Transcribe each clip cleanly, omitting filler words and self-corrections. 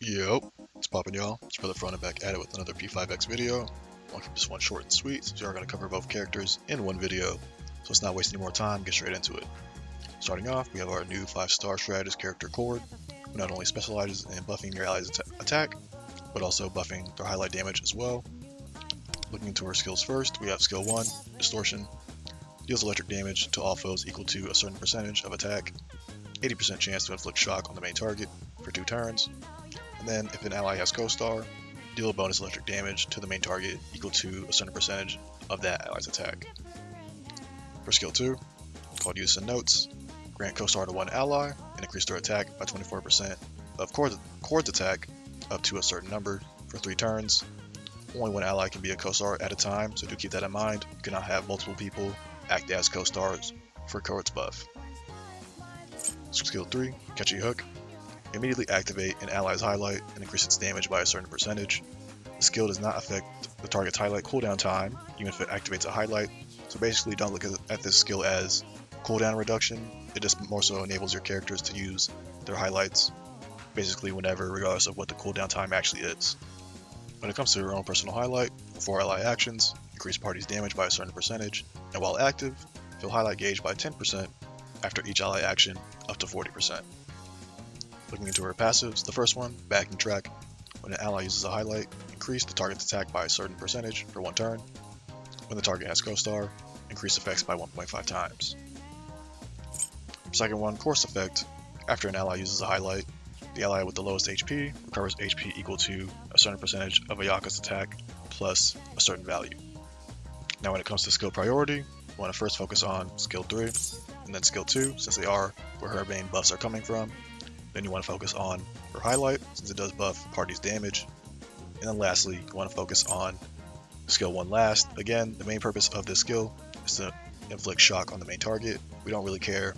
Yep, it's poppin' y'all. It's Brother Front and back at it with another P5X video. I'll keep this one short and sweet since we are going to cover both characters in one video, so let's not waste any more time, get straight into it. Starting off, we have our new 5-star strategist character Chord, who not only specializes in buffing your allies' attack, but also buffing their highlight damage as well. Looking into her skills first, we have skill 1, Distortion, deals electric damage to all foes equal to a certain percentage of attack, 80% chance to inflict shock on the main target for 2 turns, and then if an ally has co-star, deal a bonus electric damage to the main target equal to a certain percentage of that ally's attack. For skill 2, called Use and Notes, grant co-star to one ally and increase their attack by 24% of Chord's attack up to a certain number for 3 turns. Only one ally can be a co-star at a time, so do keep that in mind. You cannot have multiple people act as co-stars for Chord's buff. Skill 3, Catchy Hook. Immediately activate an ally's highlight and increase its damage by a certain percentage. The skill does not affect the target's highlight cooldown time, even if it activates a highlight. So basically don't look at this skill as cooldown reduction. It just more so enables your characters to use their highlights basically whenever, regardless of what the cooldown time actually is. When it comes to your own personal highlight, before ally actions, increase party's damage by a certain percentage, and while active, fill highlight gauge by 10% after each ally action up to 40%. Looking into her passives, the first one, Backing Track. When an ally uses a highlight, increase the target's attack by a certain percentage for 1 turn. When the target has co-star, increase effects by 1.5 times. Second one, Course Effect. After an ally uses a highlight, the ally with the lowest HP recovers HP equal to a certain percentage of Ayaka's attack plus a certain value. Now when it comes to skill priority, you want to first focus on skill 3 and then skill 2 since they are where her main buffs are coming from. Then you want to focus on her highlight since it does buff party's damage. And then lastly, you want to focus on skill 1 last. Again, the main purpose of this skill is to inflict shock on the main target. We don't really care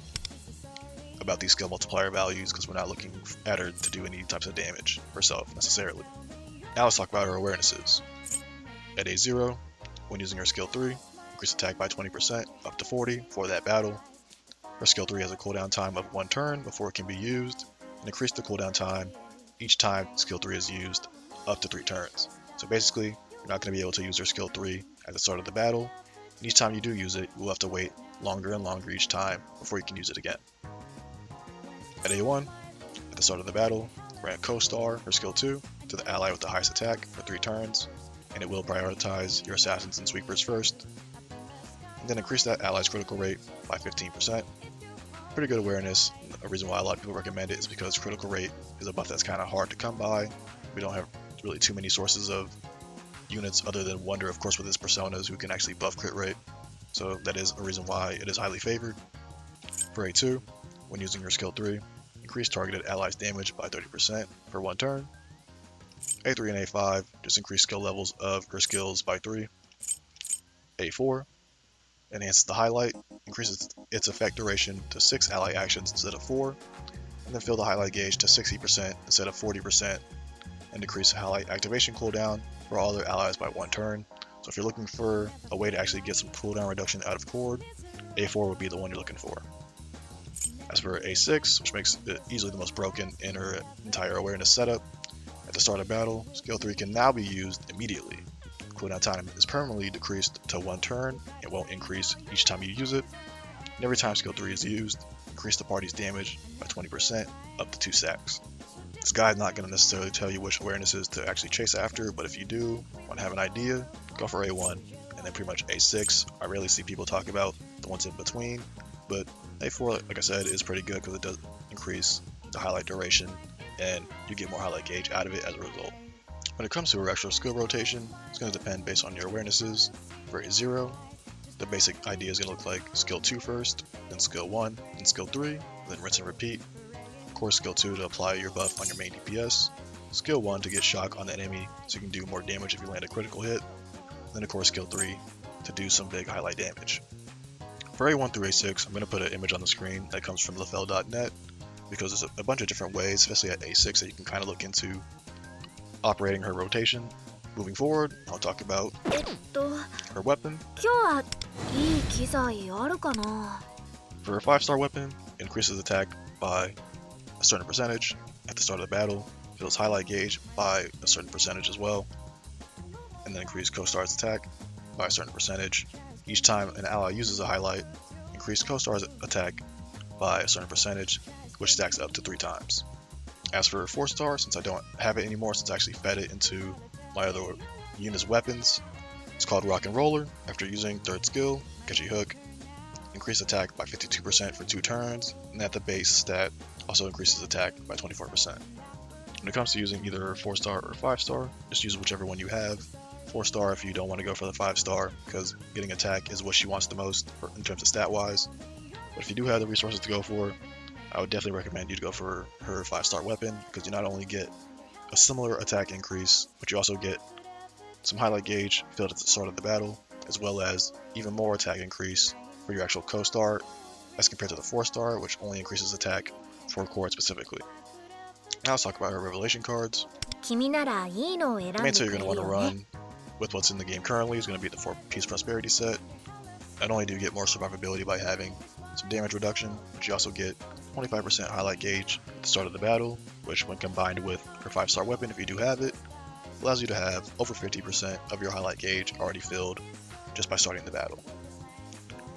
about these skill multiplier values because we're not looking at her to do any types of damage herself necessarily. Now let's talk about her awarenesses. At A0, when using her skill 3, increase attack by 20% up to 40 for that battle. Her skill 3 has a cooldown time of 1 turn before it can be used, and increase the cooldown time each time skill 3 is used up to 3 turns. So basically, you're not going to be able to use her skill 3 at the start of the battle, and each time you do use it, you will have to wait longer and longer each time before you can use it again. At A1, at the start of the battle, grant co-star her skill 2 to the ally with the highest attack for 3 turns, and it will prioritize your assassins and sweepers first, and then increase that ally's critical rate by 15%. Pretty good awareness. A reason why a lot of people recommend it is because critical rate is a buff that's kind of hard to come by. We don't have really too many sources of units other than Wonder, of course, with his personas who can actually buff crit rate. So that is a reason why it is highly favored. For A2, when using your skill 3, increase targeted allies damage by 30% for 1 turn. A3 and A5, just increase skill levels of her skills by 3. A4, enhances the highlight, increases its effect duration to 6 ally actions instead of 4, and then fill the highlight gauge to 60% instead of 40%, and decrease the highlight activation cooldown for all their allies by 1 turn. So if you're looking for a way to actually get some cooldown reduction out of Chord, A4 would be the one you're looking for. As for A6, which makes it easily the most broken in her entire awareness setup, at the start of battle, skill 3 can now be used immediately. Cooldown time is permanently decreased to 1 turn. It won't increase each time you use it. And every time skill 3 is used, increase the party's damage by 20% up to 2 stacks. This guide is not going to necessarily tell you which awarenesses to actually chase after, but if you do want to have an idea, go for A1 and then pretty much A6. I rarely see people talk about the ones in between, but A4, like I said, is pretty good because it does increase the highlight duration and you get more highlight gauge out of it as a result. When it comes to her actual skill rotation, it's going to depend based on your awarenesses. For A0, the basic idea is going to look like skill 2 first, then skill 1, then skill 3, then rinse and repeat. Of course, skill 2 to apply your buff on your main DPS, skill 1 to get shock on the enemy so you can do more damage if you land a critical hit, then of course skill 3 to do some big highlight damage. For A1 through A6, I'm going to put an image on the screen that comes from lefel.net because there's a bunch of different ways, especially at A6, that you can kind of look into operating her rotation. Moving forward, I'll talk about her weapon. For her 5-star weapon, it increases attack by a certain percentage at the start of the battle. fills highlight gauge by a certain percentage as well, and then increase co-star's attack by a certain percentage. Each time an ally uses a highlight, increase co-star's attack by a certain percentage, which stacks up to 3 times. As for 4-star, since I don't have it anymore since I actually fed it into my other unit's weapons, it's called Rock and Roller. After using 3rd skill, Catchy Hook, increase attack by 52% for 2 turns, and at the base stat also increases attack by 24%. When it comes to using either 4-star or 5-star, just use whichever one you have. 4-star if you don't want to go for the 5-star, because getting attack is what she wants the most in terms of stat wise. But if you do have the resources to go for, I would definitely recommend you to go for her 5-star weapon, because you not only get a similar attack increase, but you also get some highlight gauge filled at the start of the battle, as well as even more attack increase for your actual co-star as compared to the 4-star, which only increases attack for Chord specifically. Now let's talk about her revelation cards. The main set you're going to want to run with what's in the game currently is going to be the 4-piece prosperity set. Not only do you get more survivability by having some damage reduction, but you also get 25% highlight gauge at the start of the battle, which when combined with her 5-star weapon, if you do have it, allows you to have over 50% of your highlight gauge already filled just by starting the battle.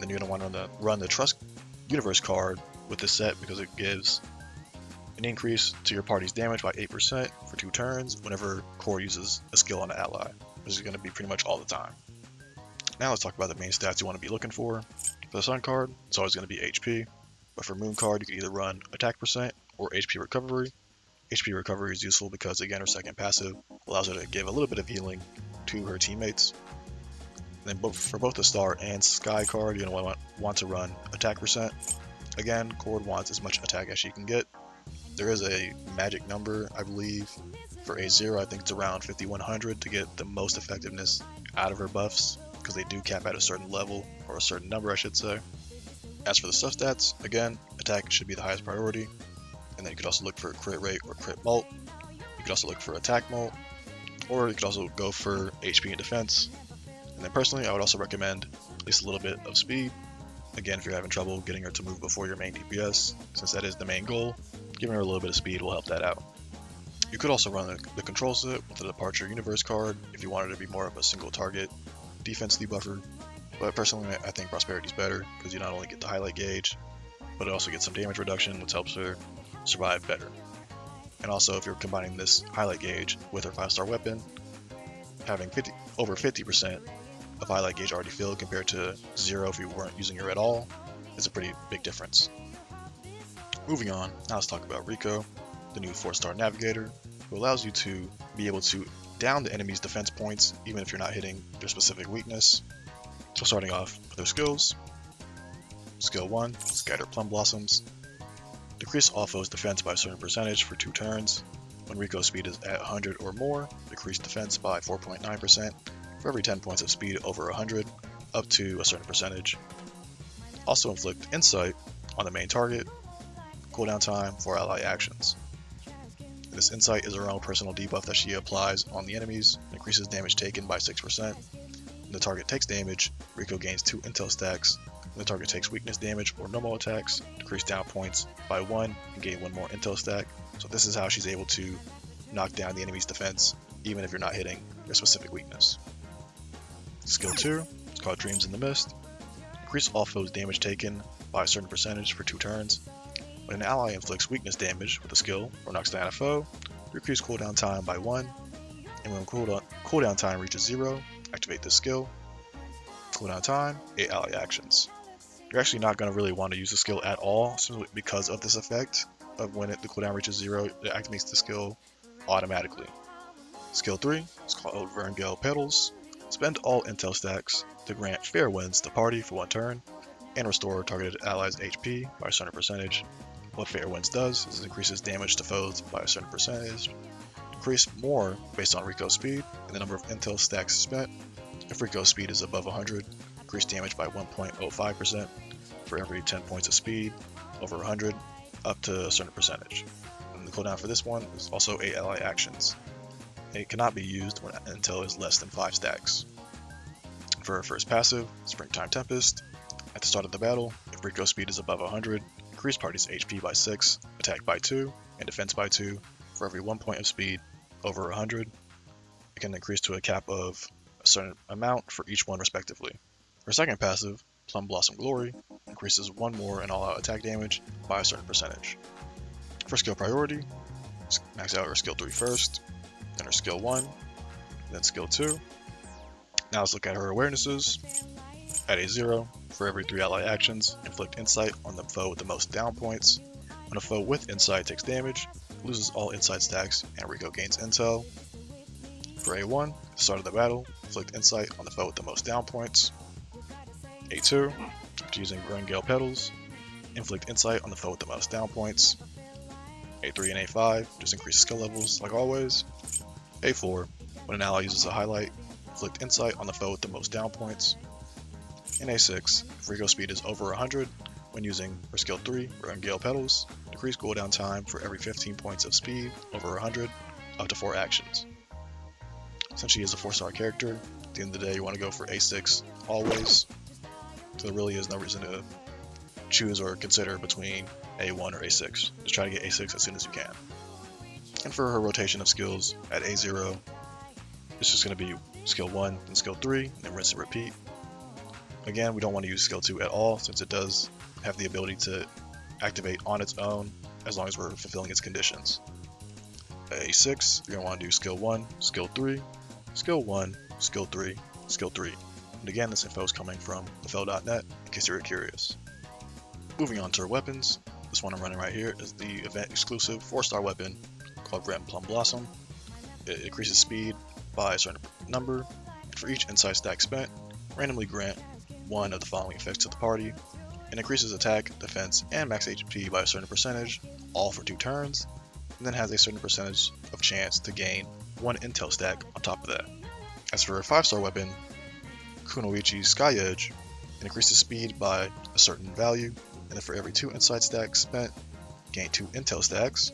Then you're going to want to run the Trust Universe card with this set because it gives an increase to your party's damage by 8% for 2 turns whenever Chord uses a skill on an ally, which is going to be pretty much all the time. Now let's talk about the main stats you want to be looking for. For the Sun card, it's always going to be HP, but for Moon card, you can either run attack percent or HP recovery. HP recovery is useful because, again, her second passive allows her to give a little bit of healing to her teammates. And then for both the Star and Sky card, you're going to want to run attack percent. Again, Chord wants as much attack as she can get. There is a magic number, I believe, for A0. I think it's around 5100 to get the most effectiveness out of her buffs, because they do cap at a certain level, or a certain number I should say. As for the stuff stats, again, attack should be the highest priority, and then you could also look for crit rate or crit mult. You could also look for attack mult, or you could also go for HP and defense. And then personally, I would also recommend at least a little bit of speed. Again, if you're having trouble getting her to move before your main DPS, since that is the main goal, giving her a little bit of speed will help that out. You could also run the control set with the Departure Universe card if you wanted to be more of a single target defense debuffer, but personally I think Prosperity is better because you not only get the highlight gauge, but it also gets some damage reduction, which helps her survive better. And also, if you're combining this highlight gauge with her 5-star weapon, having over 50% of highlight gauge already filled compared to 0 if you weren't using her at all is a pretty big difference. Moving on, now let's talk about Rico, the new 4-star navigator, who allows you to be able to down the enemy's defense points even if you're not hitting their specific weakness. So starting off with her skills. Skill 1, Scatter Plum Blossoms. Decrease all foes' defense by a certain percentage for 2 turns. When Rico's speed is at 100 or more, decrease defense by 4.9% for every 10 points of speed over 100, up to a certain percentage. Also inflict Insight on the main target. Cooldown time for ally actions. This Insight is her own personal debuff that she applies on the enemies, and increases damage taken by 6%. When the target takes damage, Rico gains 2 intel stacks. When the target takes weakness damage or normal attacks, decrease down points by 1 and gain 1 more intel stack. So this is how she's able to knock down the enemy's defense, even if you're not hitting their specific weakness. Skill 2, it's called Dreams in the Mist. Increase all foes' damage taken by a certain percentage for 2 turns. When an ally inflicts weakness damage with a skill or knocks down a foe, decrease cooldown time by 1, and when cooldown time reaches 0, activate this skill. Cooldown time, 8 ally actions. You're actually not going to really want to use the skill at all, simply because of this effect of when the cooldown reaches 0, it activates the skill automatically. Skill 3 is called Verngale Petals. Spend all intel stacks to grant Fair Winds to party for 1 turn, and restore targeted allies' HP by a certain percentage. What Fair Winds does is it increases damage to foes by a certain percentage, decrease more based on Rico's speed and the number of intel stacks spent. If Rico's speed is above 100, increase damage by 1.05% for every 10 points of speed over 100, up to a certain percentage. And the cooldown for this one is also 8 ally actions. It cannot be used when intel is less than 5 stacks. For her first passive, Springtime Tempest, at the start of the battle, if Rico's speed is above 100, increase party's HP by 6, attack by 2, and defense by 2 for every 1 point of speed over 100. It can increase to a cap of a certain amount for each one respectively. Her second passive, Plum Blossom Glory, increases 1 more in all-out attack damage by a certain percentage. For skill priority, max out her skill 3 first, then her skill 1, then skill 2. Now let's look at her awarenesses. At a 0, for every 3 ally actions, inflict insight on the foe with the most down points. When a foe with insight takes damage, it loses all insight stacks and Rico gains intel. For A1, at the start of the battle, inflict insight on the foe with the most down points. A2, after using Growing Gale Petals, inflict insight on the foe with the most down points. A3 and A5, just increase skill levels like always. A4, when an ally uses a highlight, inflict insight on the foe with the most down points. In A6, if Rico speed is over 100, when using her skill 3, Growing Gale Petals, decrease cooldown time for every 15 points of speed over 100, up to 4 actions. Since she is a 4-star character, at the end of the day you want to go for A6 always, so there really is no reason to choose or consider between A1 or A6. Just try to get A6 as soon as you can. And for her rotation of skills, at A0, it's just going to be skill 1, then skill 3, then rinse and repeat. Again, we don't want to use skill 2 at all, since it does have the ability to activate on its own as long as we're fulfilling its conditions. At A6, you're going to want to do skill 1, skill 3, skill 1, skill 3, skill 3. And again, this info is coming from thefell.net in case you're curious. Moving on to her weapons, this one I'm running right here is the event exclusive 4-star weapon called Red Plum Blossom. It increases speed by a certain number. For each insight stack spent, randomly grant one of the following effects to the party. It increases attack, defense, and max HP by a certain percentage, all for 2 turns, and then has a certain percentage of chance to gain 1 intel stack on top of that. As for a 5-star weapon, Kunoichi Sky Edge, it increases speed by a certain value, and then for every 2 insight stacks spent, gain 2 intel stacks,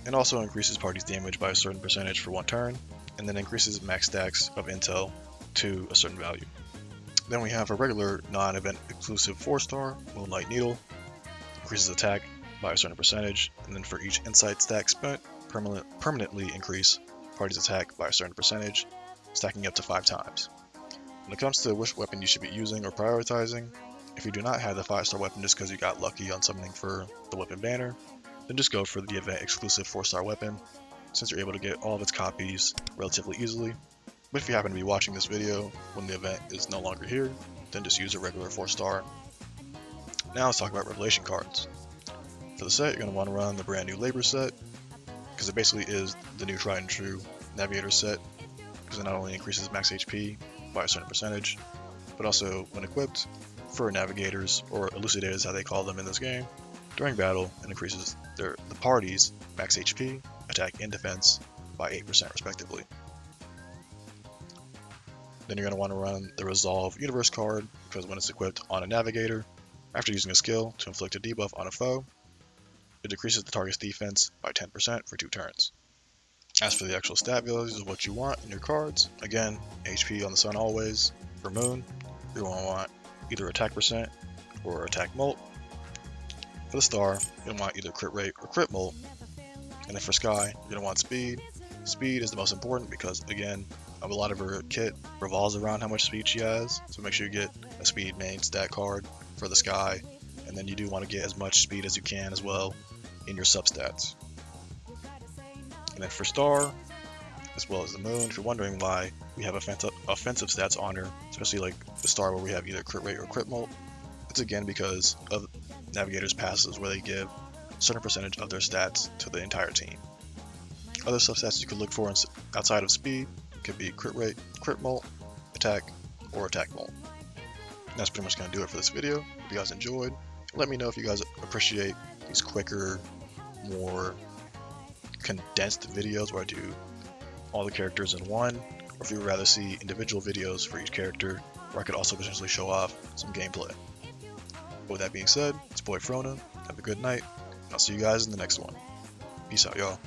and also increases party's damage by a certain percentage for 1 turn, and then increases max stacks of intel to a certain value. Then we have a regular non-event exclusive 4-star Moonlight Needle, increases attack by a certain percentage, and then for each insight stack spent, permanently increase party's attack by a certain percentage, stacking up to 5 times. When it comes to which weapon you should be using or prioritizing, if you do not have the 5-star weapon just because you got lucky on summoning for the weapon banner, then just go for the event exclusive 4-star weapon, since you're able to get all of its copies relatively easily. But if you happen to be watching this video when the event is no longer here, then just use a regular 4-star. Now let's talk about revelation cards. For the set, you're going to want to run the brand new labor set, because it basically is the new tried and true navigator set, because it not only increases max HP by a certain percentage, but also when equipped for navigators, or elucidators how they call them in this game, during battle it increases the party's max HP, attack, and defense by 8% respectively. Then you're going to want to run the Resolve Universe card, because when it's equipped on a navigator, after using a skill to inflict a debuff on a foe, it decreases the target's defense by 10% for 2 turns. As for the actual stat values of what you want in your cards, again, HP on the sun always. For Moon, you're going to want either attack percent or attack mult. For the Star, you're going to want either crit rate or crit mult. And then for Sky, you're going to want speed. Speed is the most important because, again, a lot of her kit revolves around how much speed she has, so make sure you get a speed main stat card for the Sky, and then you do want to get as much speed as you can as well in your substats. And then for Star, as well as the Moon, if you're wondering why we have offensive stats on her, especially like the Star where we have either crit rate or crit mult, it's again because of Navigator's passes where they give a certain percentage of their stats to the entire team. Other substats you could look for outside of speed could be crit rate, crit mult, attack, or attack mult. And that's pretty much going to do it for this video. If you guys enjoyed, let me know if you guys appreciate these quicker, more condensed videos where I do all the characters in one, or if you would rather see individual videos for each character where I could also potentially show off some gameplay. But with that being said, it's boy Frona, have a good night, and I'll see you guys in the next one. Peace out, y'all.